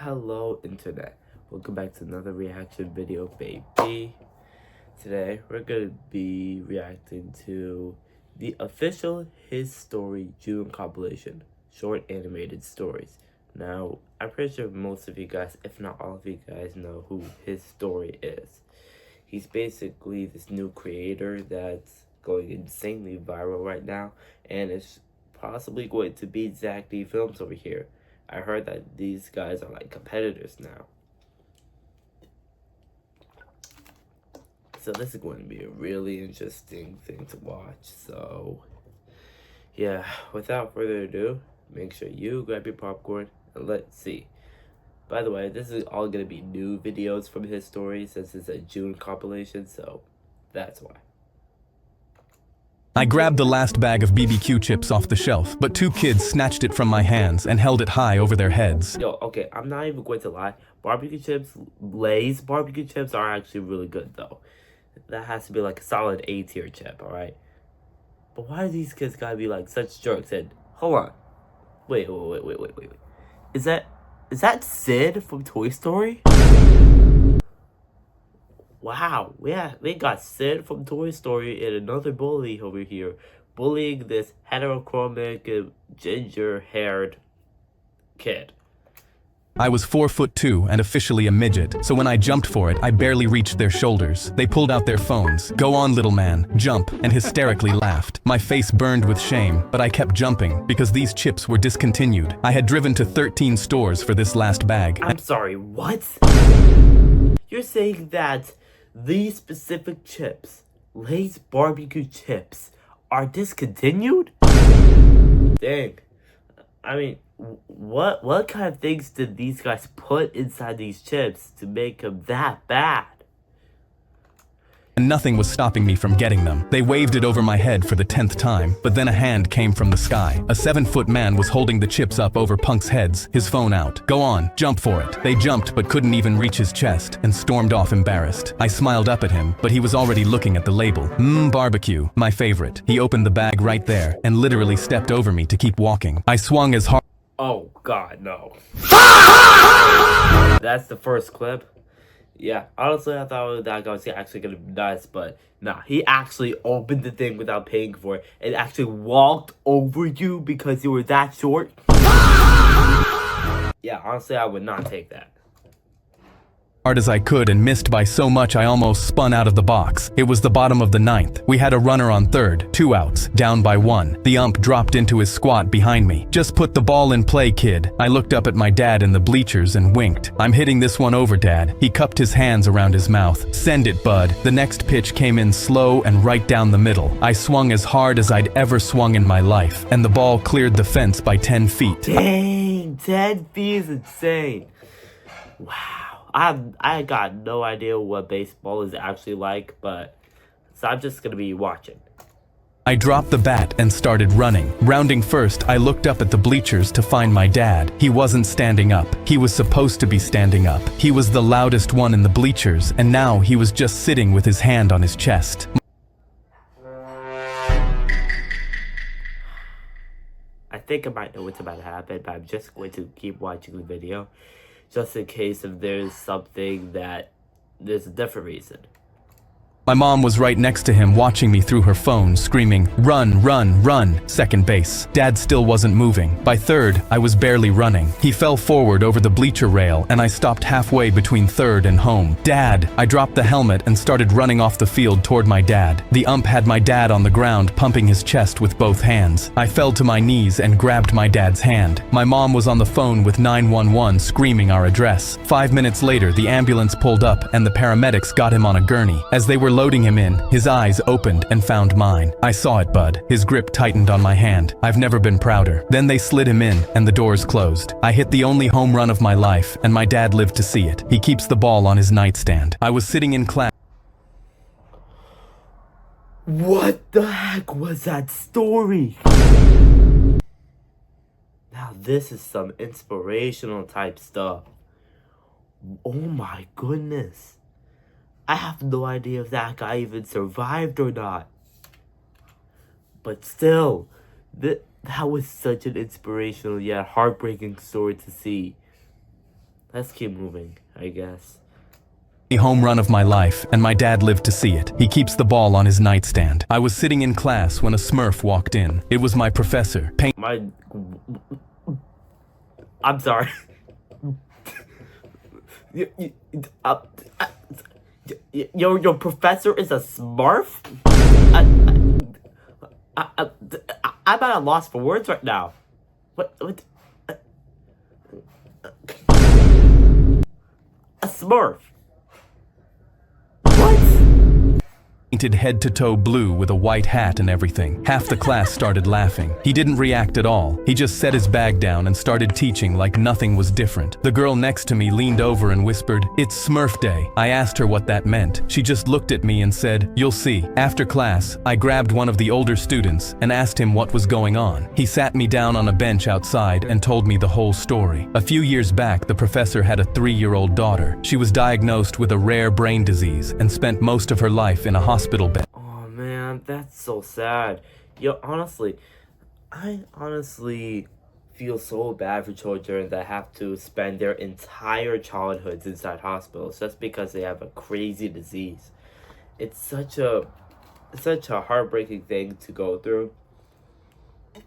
Hello internet, welcome back to another reaction video, baby. Today we're gonna be reacting to the official His Story June compilation, short animated stories. Now, I'm pretty sure most of you guys, if not all of you guys, know who His Story is. He's basically this new creator that's going insanely viral right now, and it's possibly going to beat Zack D Films over here. I heard that these guys are like competitors now. So this is going to be a really interesting thing to watch. So yeah, without further ado, make sure you grab your popcorn and let's see. By the way, this is all going to be new videos from His Story since it's a June compilation, so that's why. I grabbed the last bag of BBQ chips off the shelf, but two kids snatched it from my hands and held it high over their heads. Yo, okay, I'm not even going to lie. Barbecue chips, Lay's barbecue chips are actually really good, though. That has to be like a solid A tier chip, alright? But why do these kids gotta be like such jerks? And hold on. Wait. Is that Sid from Toy Story? Wow, yeah, they got Sid from Toy Story and another bully over here, bullying this heterochromic, ginger-haired kid. I was 4'2" and officially a midget, so when I jumped for it, I barely reached their shoulders. They pulled out their phones. "Go on, little man, jump," and hysterically laughed. My face burned with shame, but I kept jumping because these chips were discontinued. I had driven to 13 stores for this last bag. I'm sorry, what? You're saying that these specific chips, Lay's barbecue chips, are discontinued? Dang. I mean, what kind of things did these guys put inside these chips to make them that bad? And nothing was stopping me from getting them. They waved it over my head for the 10th time, but then a hand came from the sky. A 7-foot man was holding the chips up over punks' heads, his phone out. "Go on, jump for it." They jumped but couldn't even reach his chest and stormed off embarrassed. I smiled up at him, but he was already looking at the label. Barbecue, my favorite. He opened the bag right there and literally stepped over me to keep walking. I swung as hard. Oh god, no. That's the first clip. Yeah, honestly, I thought that guy was actually gonna be nice, but nah, he actually opened the thing without paying for it and actually walked over you because you were that short. Yeah, honestly, I would not take that. Hard as I could and missed by so much I almost spun out of the box. It was the bottom of the 9th. We had a runner on third, 2 outs, down by 1. The ump dropped into his squat behind me. "Just put the ball in play, kid." I looked up at my dad in the bleachers and winked. "I'm hitting this one over, Dad." He cupped his hands around his mouth. "Send it, bud." The next pitch came in slow and right down the middle. I swung as hard as I'd ever swung in my life, and the ball cleared the fence by 10 feet. Dang, 10 feet is insane. Wow. I got no idea what baseball is actually like, but so I'm just gonna be watching. I dropped the bat and started running. Rounding first, I looked up at the bleachers to find my dad. He wasn't standing up. He was supposed to be standing up. He was the loudest one in the bleachers, and now he was just sitting with his hand on his chest. I think I might know what's about to happen, but I'm just going to keep watching the video, just in case if there's something that there's a different reason. My mom was right next to him watching me through her phone, screaming, "Run, run, run," second base. Dad still wasn't moving. By third, I was barely running. He fell forward over the bleacher rail, and I stopped halfway between third and home. "Dad!" I dropped the helmet and started running off the field toward my dad. The ump had my dad on the ground, pumping his chest with both hands. I fell to my knees and grabbed my dad's hand. My mom was on the phone with 911 screaming our address. 5 minutes later, the ambulance pulled up and the paramedics got him on a gurney. As they were loading him in, his eyes opened and found mine. I saw it, bud. His grip tightened on my hand. I've never been prouder. Then they slid him in and the doors closed. I hit the only home run of my life, and my dad lived to see it. He keeps the ball on his nightstand. I was sitting in class. What the heck was that story? Now this is some inspirational type stuff. Oh my goodness. I have no idea if that guy even survived or not. But still, that was such an inspirational yet heartbreaking story to see. let's keep moving, I guess. A home run of my life, and my dad lived to see it. He keeps the ball on his nightstand. I was sitting in class when a Smurf walked in. It was my professor. I'm sorry. Your professor is a Smurf? I'm at a loss for words right now. What? A Smurf? What? Painted head to toe blue with a white hat and everything. Half the class started laughing. He didn't react at all. He just set his bag down and started teaching like nothing was different. The girl next to me leaned over and whispered, "It's Smurf Day." I asked her what that meant. She just looked at me and said, "You'll see." After class, I grabbed one of the older students and asked him what was going on. He sat me down on a bench outside and told me the whole story. A few years back, the professor had a 3-year-old daughter. She was diagnosed with a rare brain disease and spent most of her life in a hospital bed. Oh man, that's so sad. I honestly feel so bad for children that have to spend their entire childhoods inside hospitals just because they have a crazy disease. It's such a heartbreaking thing to go through. It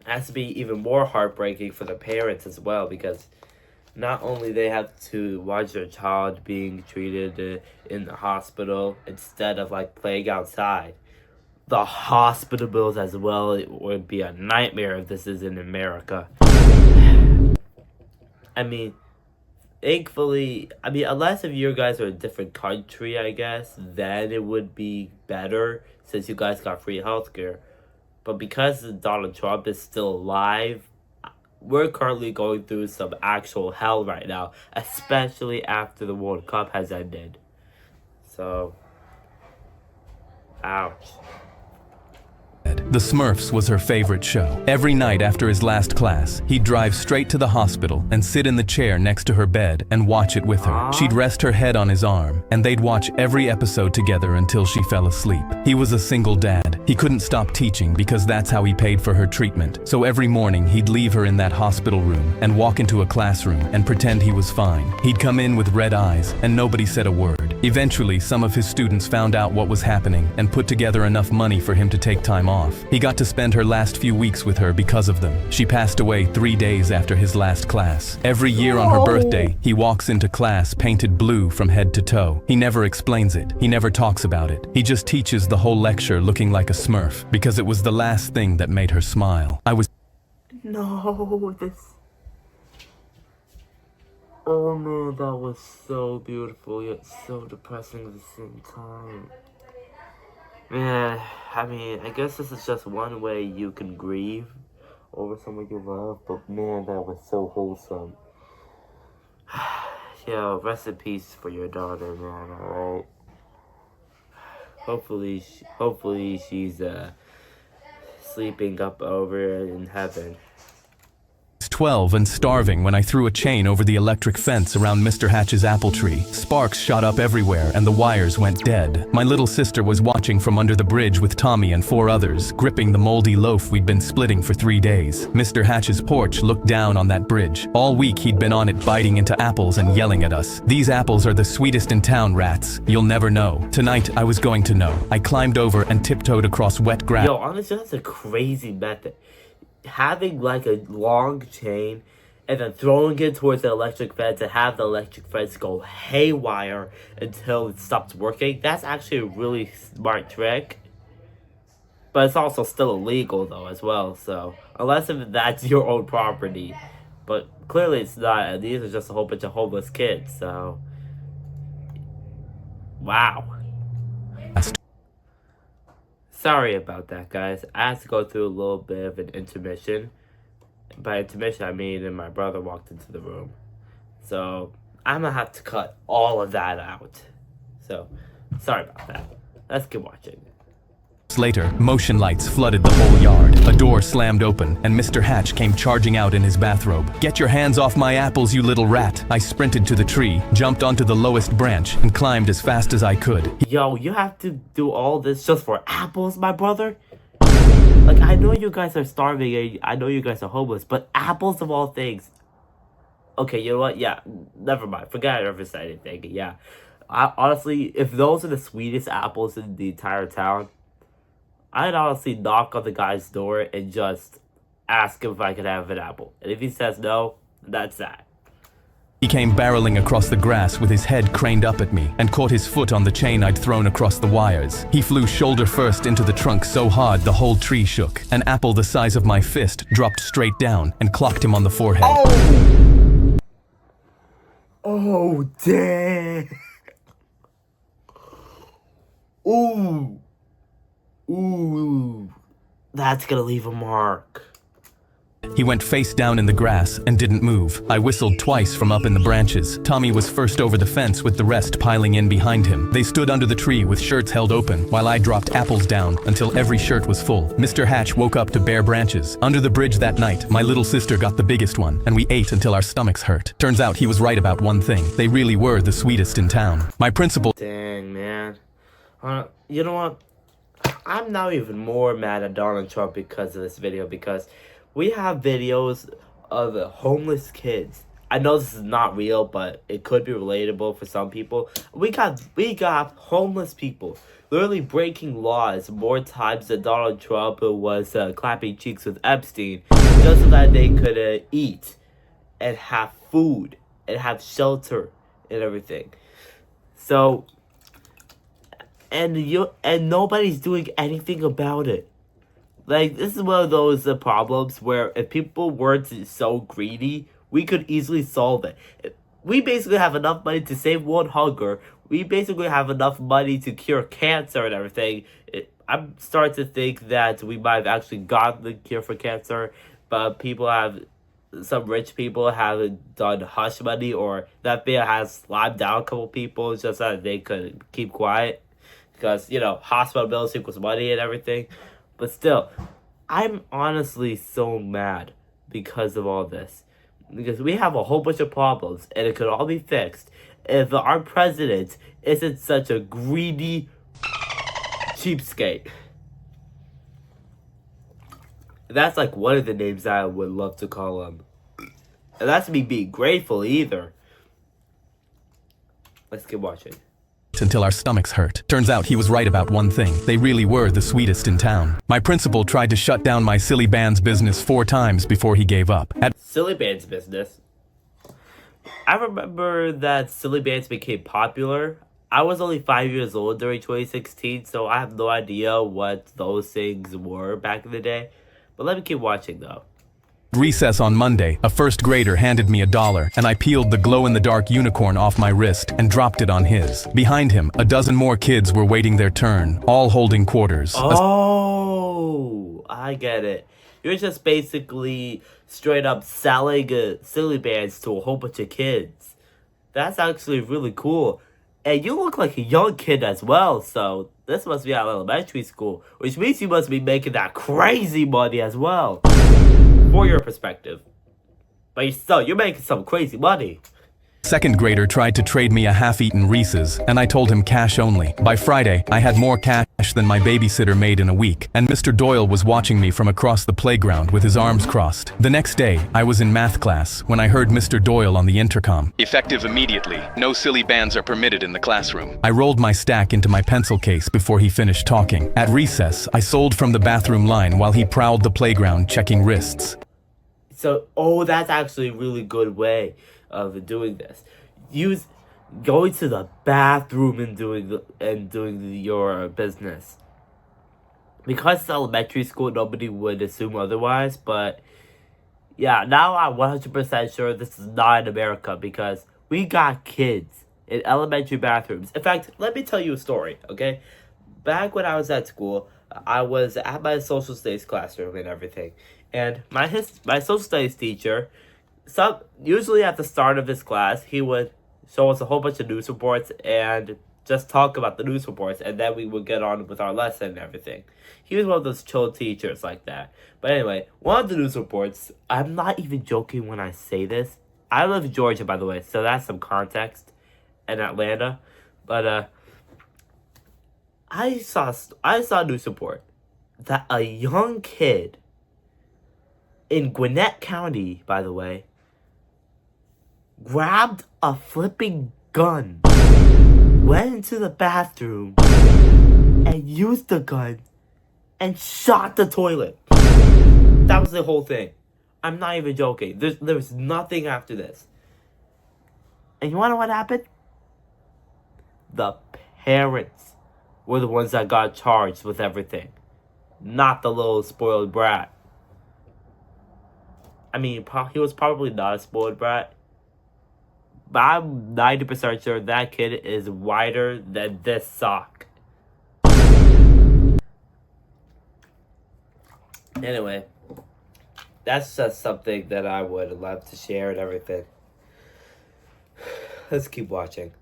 has to be even more heartbreaking for the parents as well, because not only they have to watch their child being treated in the hospital instead of like playing outside. The hospital bills as well, it would be a nightmare if this is in America. I mean, thankfully, unless if you guys are a different country, I guess, then it would be better since you guys got free healthcare. But because Donald Trump is still alive, we're currently going through some actual hell right now, especially after the World Cup has ended. So, ouch. The Smurfs was her favorite show. Every night after his last class, he'd drive straight to the hospital and sit in the chair next to her bed and watch it with her. She'd rest her head on his arm, and they'd watch every episode together until she fell asleep. He was a single dad. He couldn't stop teaching because that's how he paid for her treatment. So every morning, he'd leave her in that hospital room and walk into a classroom and pretend he was fine. He'd come in with red eyes, and nobody said a word. Eventually, some of his students found out what was happening and put together enough money for him to take time off. He got to spend her last few weeks with her because of them. She passed away 3 days after his last class. Every year on her birthday, he walks into class painted blue from head to toe. He never explains it. He never talks about it. He just teaches the whole lecture looking like a Smurf because it was the last thing that made her smile. No, this... Oh man, that was so beautiful yet so depressing at the same time. Man, I guess this is just one way you can grieve over someone you love, but man, that was so wholesome. Yo, rest in peace for your daughter, man, alright? Hopefully she's sleeping up over in heaven. 12 and starving when I threw a chain over the electric fence around Mr. Hatch's apple tree. Sparks shot up everywhere and the wires went dead. My little sister was watching from under the bridge with Tommy and 4 others, gripping the moldy loaf we'd been splitting for 3 days. Mr. Hatch's porch looked down on that bridge. All week he'd been on it biting into apples and yelling at us. "These apples are the sweetest in town, rats. You'll never know." Tonight I was going to know. I climbed over and tiptoed across wet grass. Yo, honestly, that's a crazy method. Having like a long chain and then throwing it towards the electric fence and have the electric fence go haywire until it stops working, that's actually a really smart trick. But it's also still illegal though as well, so unless if that's your own property. But clearly it's not, and these are just a whole bunch of homeless kids, so wow. Sorry about that, guys. I had to go through a little bit of an intermission. By intermission, I mean that my brother walked into the room. So, I'm gonna have to cut all of that out. So, sorry about that. Let's keep watching. Later, motion lights flooded the whole yard. A door slammed open, and Mr. Hatch came charging out in his bathrobe. "Get your hands off my apples, you little rat!" I sprinted to the tree, jumped onto the lowest branch, and climbed as fast as I could. Yo, you have to do all this just for apples, my brother? Like, I know you guys are starving, and I know you guys are homeless, but apples of all things. Okay, you know what? Yeah, never mind. Forget I ever said anything. Yeah. Honestly, if those are the sweetest apples in the entire town, I'd honestly knock on the guy's door and just ask him if I could have an apple. And if he says no, that's that. He came barreling across the grass with his head craned up at me and caught his foot on the chain I'd thrown across the wires. He flew shoulder first into the trunk so hard the whole tree shook. An apple the size of my fist dropped straight down and clocked him on the forehead. Oh! Oh, dang! Ooh! Ooh! That's gonna leave a mark. He went face down in the grass and didn't move. I whistled twice from up in the branches. Tommy was first over the fence with the rest piling in behind him. They stood under the tree with shirts held open while I dropped apples down until every shirt was full. Mr. Hatch woke up to bare branches. Under the bridge that night, my little sister got the biggest one and we ate until our stomachs hurt. Turns out he was right about one thing. They really were the sweetest in town. My principal— Dang, man. You know what? I'm now even more mad at Donald Trump because of this video, because we have videos of homeless kids. I know this is not real, but it could be relatable for some people. We got homeless people literally breaking laws more times than Donald Trump was clapping cheeks with Epstein, just so that they could eat and have food and have shelter and everything. So, and nobody's doing anything about it. Like, this is one of those problems where if people weren't so greedy, we could easily solve it. We basically have enough money to save world hunger. We basically have enough money to cure cancer and everything. I'm starting to think that we might have actually gotten the cure for cancer, but some rich people have done hush money, or that video has slimed down a couple people just so that they could keep quiet. Because, hospital bills equals money and everything. But still, I'm honestly so mad because of all this. Because we have a whole bunch of problems, and it could all be fixed if our president isn't such a greedy cheapskate. That's like one of the names I would love to call him. And that's me being grateful either. Let's keep watching. Until our stomachs hurt. Turns out he was right about one thing. They really were the sweetest in town. My principal tried to shut down my silly band's business 4 times before he gave up. Silly band's business? I remember that silly bands became popular. I was only 5 years old during 2016, so I have no idea what those things were back in the day. But let me keep watching though. Recess on Monday, a first grader handed me $1, and I peeled the glow-in-the-dark unicorn off my wrist and dropped it on his. Behind him, a dozen more kids were waiting their turn, all holding quarters. Oh, I get it. You're just basically straight up selling silly bands to a whole bunch of kids. That's actually really cool. And you look like a young kid as well, so this must be at elementary school, which means you must be making that crazy money as well. For your perspective. But you're making some crazy money. Second grader tried to trade me a half-eaten Reese's, and I told him cash only. By Friday, I had more cash than my babysitter made in a week, and Mr. Doyle was watching me from across the playground with his arms crossed. The next day, I was in math class when I heard Mr. Doyle on the intercom. Effective immediately. No silly bands are permitted in the classroom. I rolled my stack into my pencil case before he finished talking. At recess, I sold from the bathroom line while he prowled the playground checking wrists. So, that's actually a really good way of doing this. Going to the bathroom and doing your business. Because it's elementary school, nobody would assume otherwise. But yeah, now I'm 100% sure this is not in America, because we got kids in elementary bathrooms. In fact, let me tell you a story, okay? Back when I was at school, I was at my social studies classroom and everything. And my social studies teacher, usually at the start of his class, he would show us a whole bunch of news reports and just talk about the news reports, and then we would get on with our lesson and everything. He was one of those chill teachers like that. But anyway, one of the news reports, I'm not even joking when I say this. I live in Georgia, by the way, so that's some context, in Atlanta. But I saw a news report that a young kid in Gwinnett County, by the way, grabbed a flipping gun, went into the bathroom, and used the gun and shot the toilet. That was the whole thing. I'm not even joking. There's nothing after this. And you wanna know what happened? The parents were the ones that got charged with everything, not the little spoiled brat. I mean, he was probably not a spoiled brat, but I'm 90% sure that kid is whiter than this sock. Anyway, that's just something that I would love to share and everything. Let's keep watching.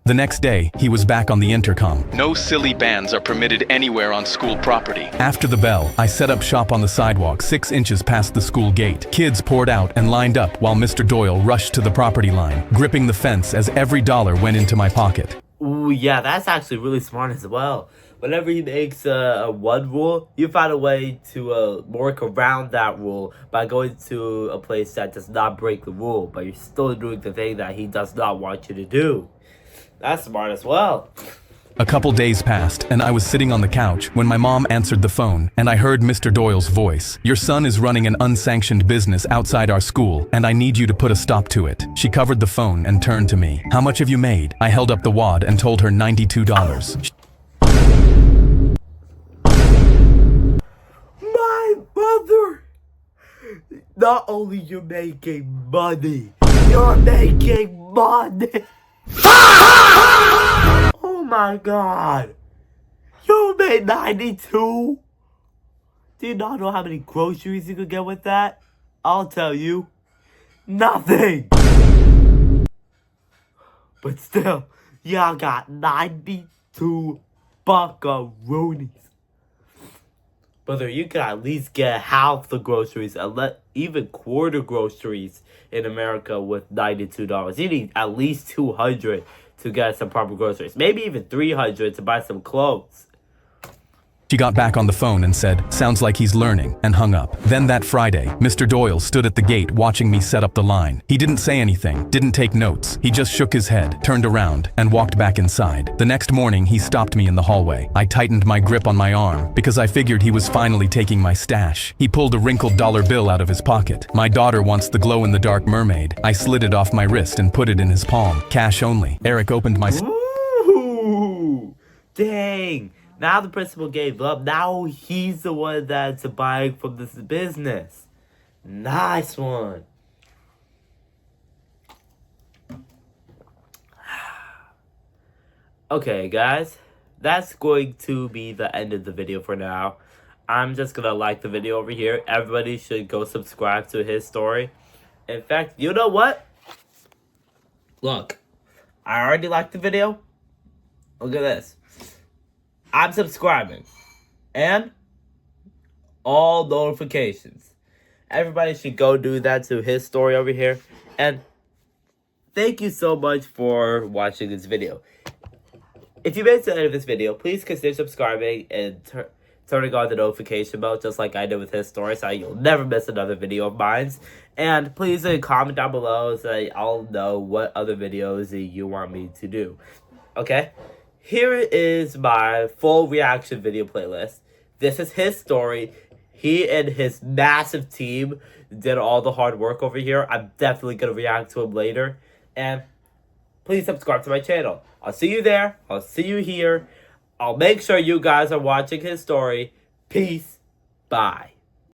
The next day, he was back on the intercom. No silly bands are permitted anywhere on school property. After the bell, I set up shop on the sidewalk 6 inches past the school gate. Kids poured out and lined up while Mr. Doyle rushed to the property line, gripping the fence as every dollar went into my pocket. Ooh, yeah, that's actually really smart as well. Whenever he makes a one rule, you find a way to work around that rule by going to a place that does not break the rule, but you're still doing the thing that he does not want you to do. That's smart as well. A couple days passed, and I was sitting on the couch when my mom answered the phone, and I heard Mr. Doyle's voice. Your son is running an unsanctioned business outside our school, and I need you to put a stop to it. She covered the phone and turned to me. How much have you made? I held up the wad and told her $92. My mother! Not only you're making money, you're making money! Oh my god! You made 92? Do you not know how many groceries you could get with that? I'll tell you. Nothing! But still, y'all got 92 buckaroonies. Brother, you could at least get half the groceries and even quarter groceries in America with $92. You need at least $200 to get some proper groceries. Maybe even $300 to buy some clothes. She got back on the phone and said, sounds like he's learning, and hung up. Then that Friday, Mr. Doyle stood at the gate watching me set up the line. He didn't say anything, didn't take notes. He just shook his head, turned around, and walked back inside. The next morning, he stopped me in the hallway. I tightened my grip on my arm because I figured he was finally taking my stash. He pulled a wrinkled dollar bill out of his pocket. My daughter wants the glow-in-the-dark mermaid. I slid it off my wrist and put it in his palm. Cash only. Eric opened my... Ooh, dang. Now the principal gave up. Now he's the one that's buying from this business. Nice one. Okay, guys. That's going to be the end of the video for now. I'm just going to like the video over here. Everybody should go subscribe to his story. In fact, you know what? Look, I already liked the video. Look at this. I'm subscribing. And all notifications. Everybody should go do that to his story over here. And thank you so much for watching this video. If you made it to the end of this video, please consider subscribing and turning on the notification bell just like I did with his story so you'll never miss another video of mine. And please comment down below so I'll know what other videos you want me to do. Okay? Here is my full reaction video playlist. This is his story. He and his massive team did all the hard work over here. I'm definitely going to react to him later. And please subscribe to my channel. I'll see you there. I'll see you here. I'll make sure you guys are watching his story. Peace. Bye.